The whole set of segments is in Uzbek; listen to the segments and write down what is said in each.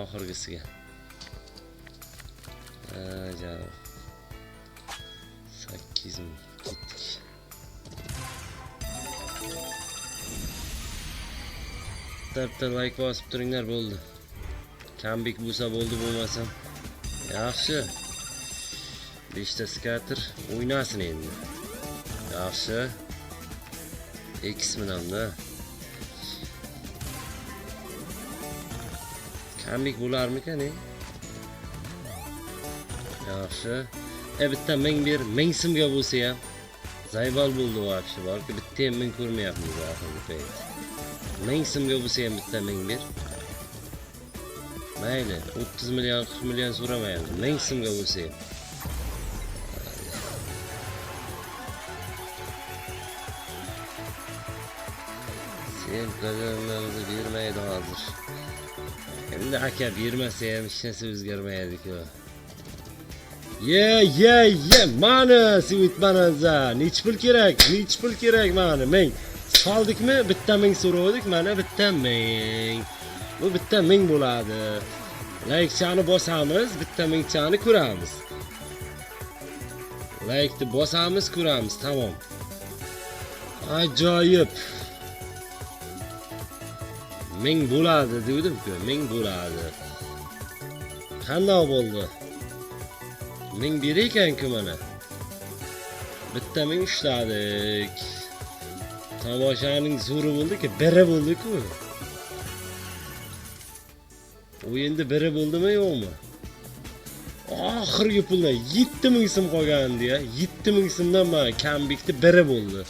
oxirgisiga. Javob 8 ming ketdik. Bitta like bosib turinglar bo'ldi. Kambek bo'lsa bo'ldi, bo'lmasam. Yaxshi. 5 ta skater o'ynasin endi. Yaxshi. X bilan-da. Kambek bo'larmikan, Yaxshi. Bitta 1000 so'mga bo'lsa ham zaybal bo'ldi вообще. Balki bitta ham men ko'rmayapmiz oxirgi payt. 1000 so'mga bo'lsa ham bitta 1000 mayli, 30 million, 40 million so'ramayapmiz. 1000 so'mga bo'lsa ham. Sen qadamlarni bermaydi hozir. Endi aka bermasa ham hech narsa o'zgarmaydi-ku. Mana sivit bananza. Nech pul kerak? Mana 1000. Soldikmi? Bitta 1000 so'radik, mana bitta 1000. Bu bitta 1000 bo'ladi. Like-chani bosamiz, bitta 1000 chani ko'ramiz. Like-ni bosamiz, ko'ramiz, tamom. Ajoyib. 1000 bo'ladi dedim-ku, 1000 bo'ladi. Qanday bo'ldi? 1000 bir ekan-ku mana. Bitta 1000 ushladik. Tomoshaning zo'ri bo'ldi-ku, biri bo'ldi-ku. O'yinda biri bo'ldimi, yo'qmi? Oxirgi pulda 7000 so'm qolgandi-ya. 7000 so'mdan mana kambekni biri bo'ldi.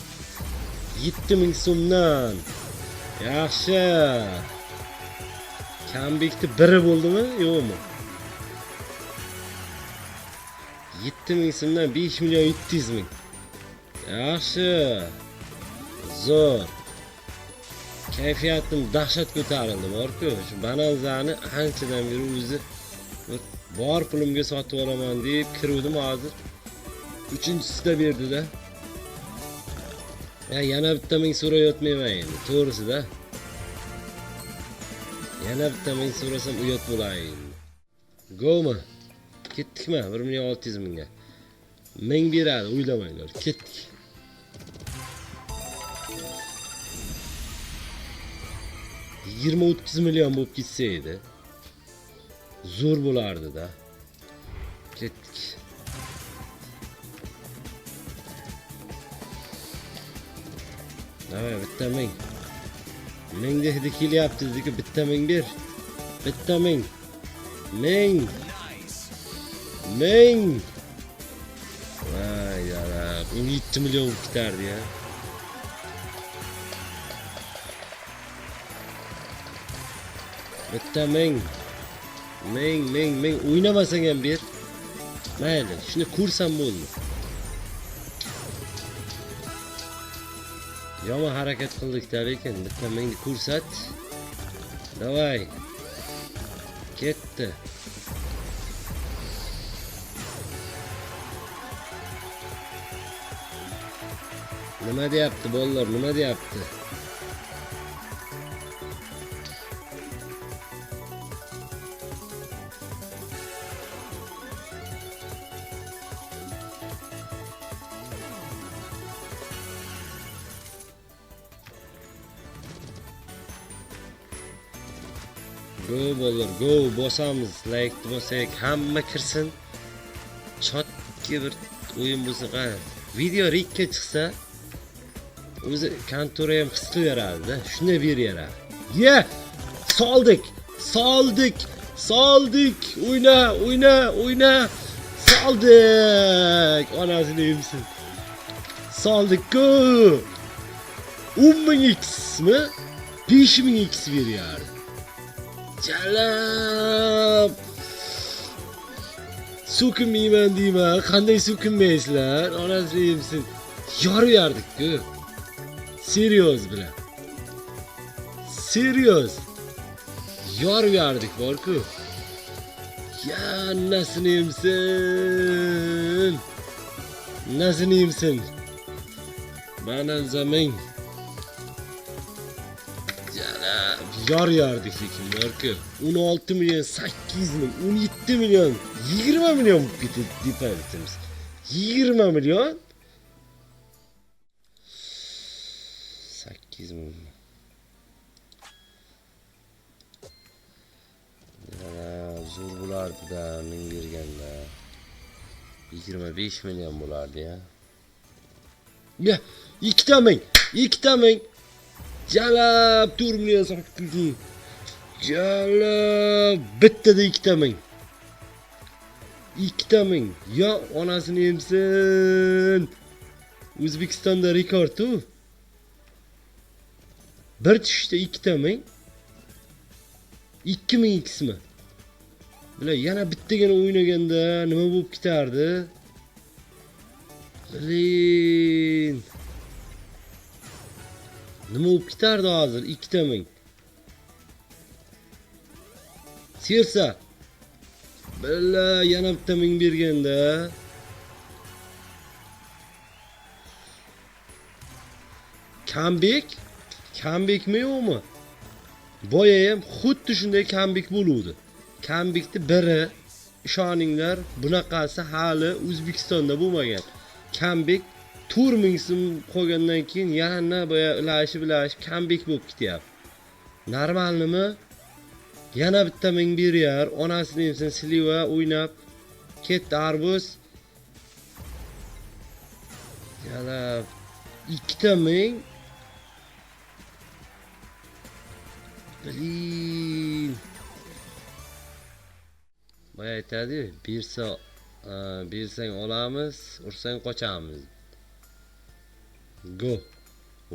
7000 so'mdan. Yaxshi. Kambekni biri bo'ldimi, yo'qmi? 7000 so'mdan 5 million 700 ming. Yaxshi. Zo'r. Kayfiyatim dahshat ko'tarildi, bor-ku. Shu bananzani anchadan beri o'zi bor pulimga sotib olaman deb kiruvdim hozir. 3-chisida berdi-da. Yana bitta 1000 so'rayotmayman endi, to'g'risi-da. Yana bitta 1000 so'rasam uyat bo'lay endi. Go'mi? Ketdikmi? 1.600 mingga. 1000 beradi, o'ylamanglar. Ketdik. 20-30 million bo'lib ketsa edi. Zo'r bo'lardi-da. Ketdik. Davay, bitta 1000. 1000 da hidi kelyapti dedi-ku, bitta 1000 ber. Bitta 1000. 1000. 1000. Vay yarab, 17 million ketardi ya. Bitta 1000. 1000 o'ynamasang ham ber. Mayli, shuni ko'rsam bo'ldi. Yomon harakat qildik-da, lekin bitta 1000 ni ko'rsat. Davay. Ketdi. Nima deyapti bolalar, nima deyapti? Go bolalar, go bosamiz, like bosak, hamma kirsin. Chotga bir o'yin bo'lsa, qani. Video rikka chiqsa, o'zi kontora ham his qilaveradi-da. Shuni beraveradi. Soldik. O'yna. Soldik. Onasini yemsin. Soldik-ku. 10.000x mi? 5.000x beryapti. Jalab. So'kinmayman deyman. Qanday so'kinmaysizlar? Onasini yemsin. Yoriyardik-ku. Seriyoz bilan. Seriyoz. Yoriyardik bor-ku. Ya nasini yemsin. Mana zamin. Jalab yardık kimlarki 16 milyon 800 bin 17 milyon 20 milyon depositimiz 20 milyon 8 milyon zo'r bo'lardi-da men berganda 25 milyon bo'lardi ya. Ya, ikkita ming. Jalab 4 million sotdik. Jalab bittada 2 ming. 2 ming. Ya onasini emsin. O'zbekistonda rekord-u. Bir tushda 2 ming. 2 ming qismi. Bila yana bittagina o'ynaganda nima bo'lib ketardi? Bilin. Nima bo'lib ketardi hozir 2 ming. Sersa. Bila yana bitta ming berganda. Comeback mi yo'qmi? Boya ham xuddi shunday comeback bo'luvdi. Comebackni biri ishoninglar, bunaqasi hali O'zbekistonda bo'lmagan. Comeback 4 ming so'm qo'ygandan keyin yana boya ilashib comeback bo'lib ketyapti. Normalmi? Yana bitta ming beryar, onasini emsin siliva o'ynab ketdi arbuz. Yana 2 ming. Bilin. Boya aytadi, bersang olamiz, ursang qochamiz. Go.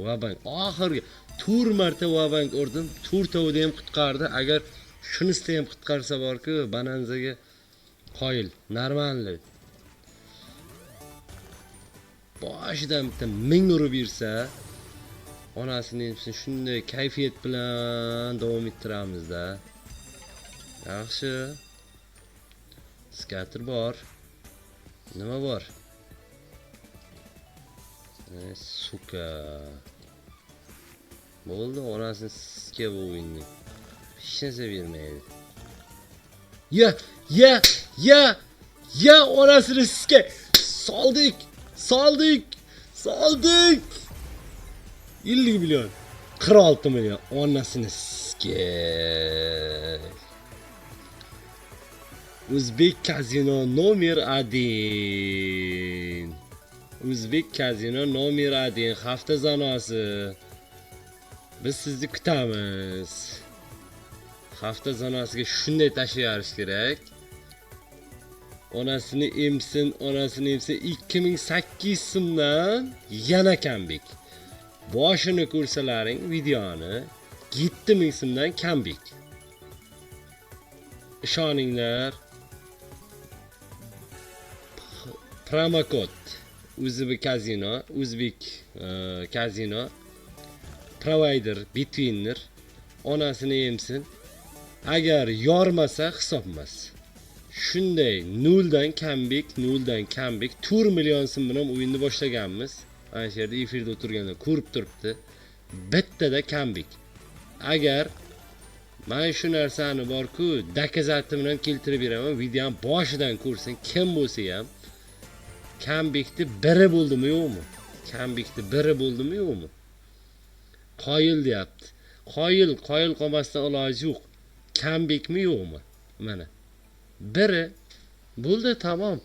Vabank. Oxirgi 4 marta vabank urdim. 4 tovda ham qutqardi. Agar shunisida ham qutqarsa borku, Bananzaga qoyil. Normalniy. Boshidan bitta 1000 urib bersa, onasini emsin shunday kayfiyat bilan davom ettiramizda. Yaxshi. Skater bor. Nima bor? Suka. Bo'ldi, onasini sizga bu o'yinni. Hech narsa bermaydi. Ya, onasini sizga soldik. 50 million, 46 million onasini sizga. O'zbek kazino nomer 1. O'zbek kazino nomer 1 hafta zanosi. Biz sizni kutamiz. Hafta zanosiga shunday tashlayarish kerak. Onasini emsin 2800 so'mdan yana comeback. Boshini ko'rsalaring videoni 7000 so'mdan comeback. Ishoninglar. Promokod O'zbek kazino provider Bitwinner onasini emsin. Agar yormasa hisobmas. Shunday 0 dan comeback 4 million so'm bilan o'yinni boshlaganmiz. Ana shu yerda efirda o'tirganda ko'rib turibdi. Bittada comeback. Agar men shu narsani bor-ku, dokazati bilan keltirib beraman. Videoni boshidan ko'rsin, kim bo'lsa ham comebackni biri bo'ldimi yo'qmi? Qoyil deyapti. Qoyil qolmasdan iloji yo'q. Comebackmi yo'qmi? Mana. Biri bo'ldi, tamom.